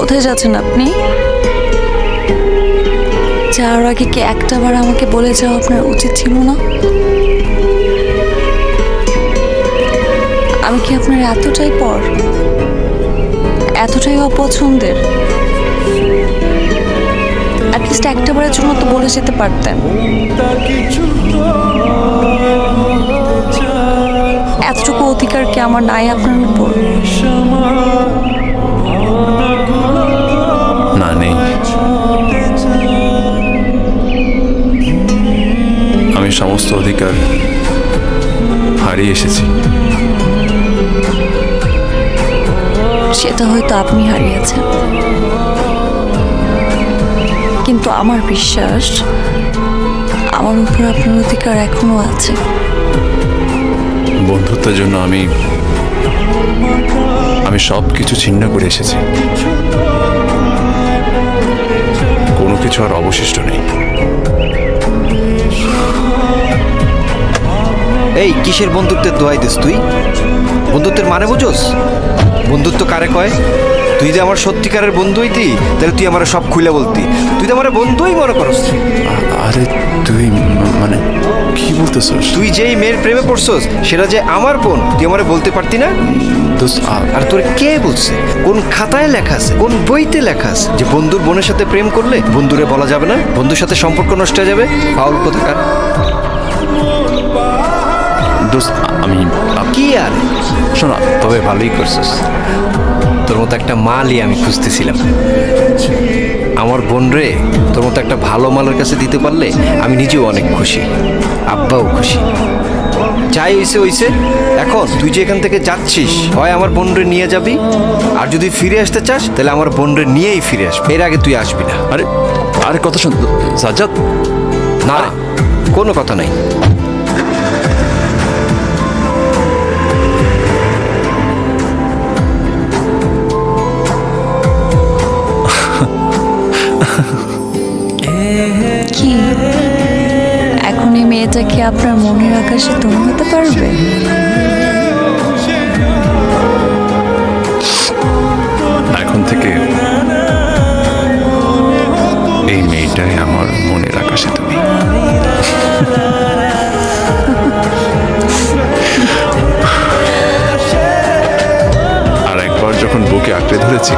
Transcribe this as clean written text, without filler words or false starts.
কোথায় যাচ্ছেন আপনি? যাওয়ার আগে কি একটাবার আমাকে বলে যাওয়া আপনার উচিত ছিল না? আমি কি আপনার এতটাই পর, এতটাই অপছন্দের? অ্যাটলিস্ট একটাবারের জন্য তো বলে যেতে পারতেন। এতটুকু অধিকার কি আমার নাই আপনার উপর? না, নেই। আমি সমস্ত অধিকার হারিয়ে এসেছি। সেটা হয়তো আপনি হারিয়েছেন, কিন্তু আমার বিশ্বাস আমার উপর আপনার অধিকার এখনো আছে। বন্ধুত্বের জন্য আমি সব কিছু ছিন্ন করে এসেছি। কোনো কিছু আর অবশিষ্ট নেই। এই কিসের বন্ধুত্বের দোহাই দিস তুই? বন্ধুত্বের মানে বুঝোস? বন্ধুত্ব কারে কয়? তুই যে আমার সত্যিকারের বন্ধু হইতি, তাহলে তুই আমার সব খুলে বলতি। তুই তো আমার বন্ধুই মনে করস। আরে তুই মানে কি বলতেছস? তুই যেই মেয়ের প্রেমে পড়ছস সেটা যে আমার বোন, তুই আমারে বলতে পারতি না? দোস্ত, আর তোর কে বলছে? কোন খাতায় লেখা আছে, কোন বইতে লেখা আছে যে বন্ধুর বোনের সাথে প্রেম করলে বন্ধুরে বলা যাবে না, বন্ধুর সাথে সম্পর্ক নষ্ট হয়ে যাবে? ফাউল কোথাকার। দোস্ত, আমি কি আর শোনা, তবে ভালোই করছিস। তোর মতো একটা মালই আমি খুঁজতেছিলাম। আমার বোন রে তোর মতো একটা ভালো মালের কাছে দিতে পারলে আমি নিজেও অনেক খুশি, আব্বাও খুশি। যাই হইছে হইছে। এখন তুই যে এখান থেকে যাচ্ছিস, হয় আমার বোন রে নিয়ে যাবি, আর যদি ফিরে আসতে চাস তাহলে আমার বোন রে নিয়েই ফিরে আসবি। এর আগে তুই আসবি না। আরে আরে কথা শোন সাজ্জাদ। না, কোনো কথা নাই। কি এখন এই মেয়েটা কি আপনার মনের আকাশে তুমি হতে পারবে? এখন থেকে এই মেয়েটাই আমার মনের আকাশে তুমি। আর একবার যখন বুকে আঁকড়ে ধরেছি,